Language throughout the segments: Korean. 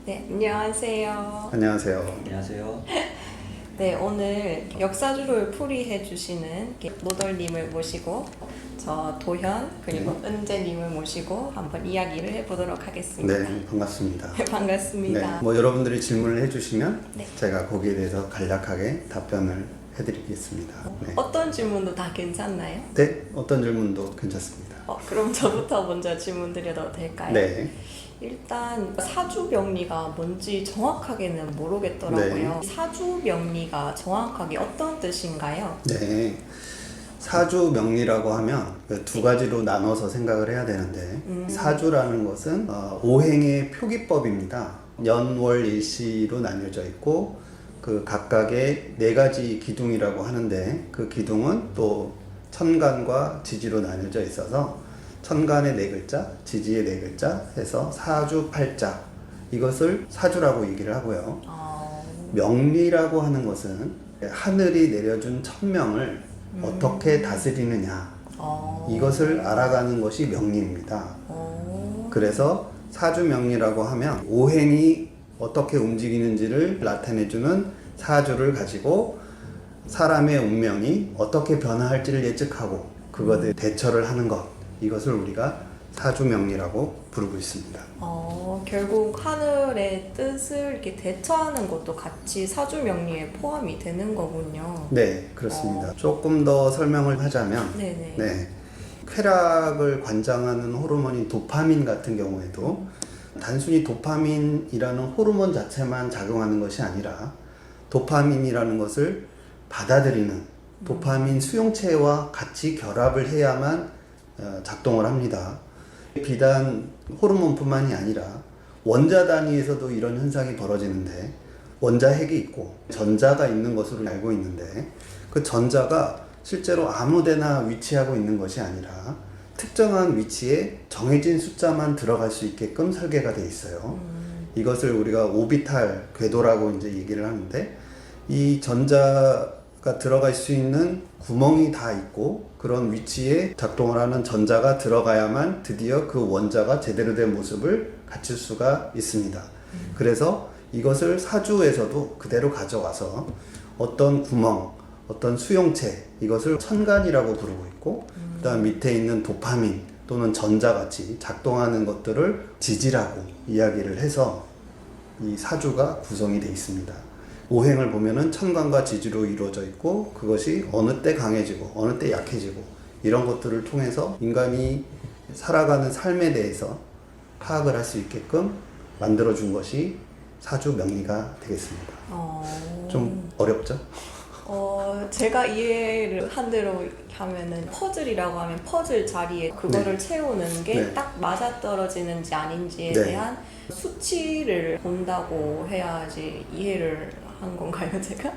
네, 안녕하세요. 안녕하세요. 안녕하세요. 네, 오늘 역사주를 풀이해 주시는 노돌님을 모시고 저 도현 그리고 은재님을 모시고 한번 이야기를 해보도록 하겠습니다. 네, 반갑습니다. 반갑습니다. 네, 뭐 여러분들이 질문을 해주시면 네. 제가 거기에 대해서 간략하게 답변을 해드리겠습니다. 네. 어떤 질문도 다 괜찮나요? 네, 어떤 질문도 괜찮습니다. 그럼 저부터 먼저 질문 드려도 될까요? 네, 일단 사주명리가 뭔지 정확하게는 모르겠더라고요. 네. 사주명리가 정확하게 어떤 뜻인가요? 네. 사주 명리라고 하면 그 두 가지로 나눠서 생각을 해야 되는데 사주라는 것은 오행의 표기법입니다. 연, 월, 일시로 나뉘어져 있고 그 각각의 네 가지 기둥이라고 하는데 그 기둥은 또 천간과 지지로 나뉘어져 있어서 천간의 네 글자, 지지의 네 글자 해서 사주팔자, 이것을 사주라고 얘기를 하고요. 명리라고 하는 것은 하늘이 내려준 천명을 어떻게 다스리느냐, 이것을 알아가는 것이 명리입니다. 그래서 사주명리라고 하면 오행이 어떻게 움직이는지를 나타내주는 사주를 가지고 사람의 운명이 어떻게 변화할지를 예측하고 그것에 대처를 하는 것, 이것을 우리가 사주명리라고 부르고 있습니다. 결국 하늘의 뜻을 이렇게 대처하는 것도 같이 사주명리에 포함이 되는 거군요. 네, 그렇습니다. 조금 더 설명을 하자면, 네네. 네, 쾌락을 관장하는 호르몬인 도파민 같은 경우에도 단순히 도파민이라는 호르몬 자체만 작용하는 것이 아니라 도파민이라는 것을 받아들이는 도파민 수용체와 같이 결합을 해야만 작동을 합니다. 비단 호르몬뿐만이 아니라 원자 단위에서도 이런 현상이 벌어지는데 원자핵이 있고 전자가 있는 것으로 알고 있는데 그 전자가 실제로 아무데나 위치하고 있는 것이 아니라 특정한 위치에 정해진 숫자만 들어갈 수 있게끔 설계가 되어 있어요. 이것을 우리가 오비탈 궤도라고 이제 얘기를 하는데 이 전자가 들어갈 수 있는 구멍이 다 있고 그런 위치에 작동을 하는 전자가 들어가야만 드디어 그 원자가 제대로 된 모습을 갖출 수가 있습니다. 그래서 이것을 사주에서도 그대로 가져와서 어떤 구멍, 어떤 수용체, 이것을 천간이라고 부르고 있고 그 다음 밑에 있는 도파민 또는 전자같이 작동하는 것들을 지지라고 이야기를 해서 이 사주가 구성이 되어 있습니다. 오행을 보면은 천간과 지지로 이루어져 있고 그것이 어느 때 강해지고 어느 때 약해지고 이런 것들을 통해서 인간이 살아가는 삶에 대해서 파악을 할 수 있게끔 만들어준 것이 사주 명리가 되겠습니다. 좀 어렵죠? 제가 이해를 한 대로 하면은 퍼즐이라고 하면 퍼즐 자리에 그거를 채우는 게 딱 맞아떨어지는지 아닌지에 대한 수치를 본다고 해야지 이해를 한 건가요, 제가?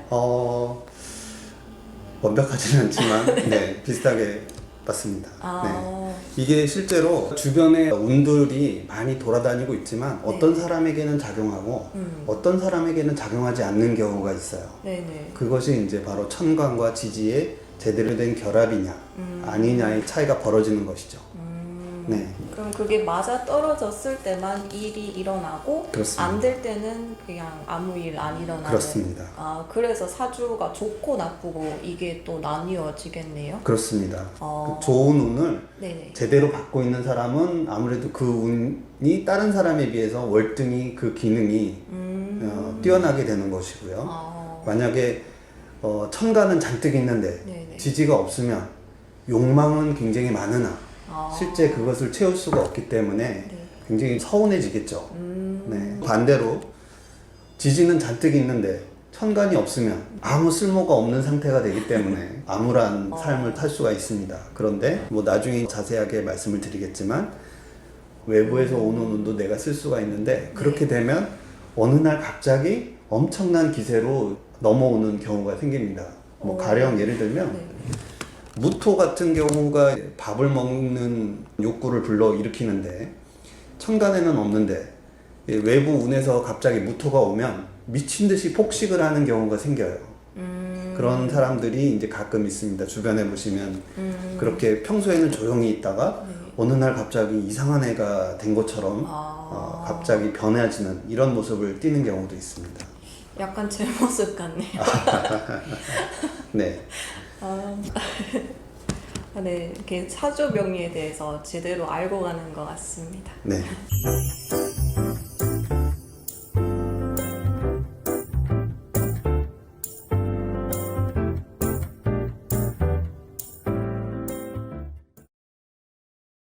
완벽하지는 않지만 네, 비슷하게 맞습니다. 네. 이게 실제로 주변에 운들이 많이 돌아다니고 있지만 어떤 사람에게는 작용하고 어떤 사람에게는 작용하지 않는 경우가 있어요. 네네. 그것이 이제 바로 천간과 지지의 제대로 된 결합이냐 아니냐의 차이가 벌어지는 것이죠. 네. 그럼 그게 맞아 떨어졌을 때만 일이 일어나고 안 될 때는 그냥 아무 일 안 일어나는. 그렇습니다. 그래서 사주가 좋고 나쁘고 이게 또 나뉘어지겠네요. 그렇습니다. 그 좋은 운을 네네. 제대로 받고 있는 사람은 아무래도 그 운이 다른 사람에 비해서 월등히 그 기능이 뛰어나게 되는 것이고요. 만약에 천간은 잔뜩 있는데 네네. 지지가 없으면 욕망은 굉장히 많으나 실제 그것을 채울 수가 없기 때문에 굉장히 서운해지겠죠. 네. 반대로 지지는 잔뜩 있는데 천간이 없으면 아무 쓸모가 없는 상태가 되기 때문에 암울한 삶을 탈 수가 있습니다. 그런데 뭐 나중에 자세하게 말씀을 드리겠지만 외부에서 오는 운도 내가 쓸 수가 있는데 그렇게 되면 어느 날 갑자기 엄청난 기세로 넘어오는 경우가 생깁니다. 뭐 가령 예를 들면 무토 같은 경우가 밥을 먹는 욕구를 불러일으키는데 천간에는 없는데 외부 운에서 갑자기 무토가 오면 미친 듯이 폭식을 하는 경우가 생겨요. 그런 사람들이 이제 가끔 있습니다. 주변에 보시면 그렇게 평소에는 조용히 있다가 어느 날 갑자기 이상한 애가 된 것처럼 갑자기 변해지는 이런 모습을 띠는 경우도 있습니다. 약간 제 모습 같네요. 네. 네, 이렇게 사주병리에 대해서 제대로 알고 가는 것 같습니다. 네.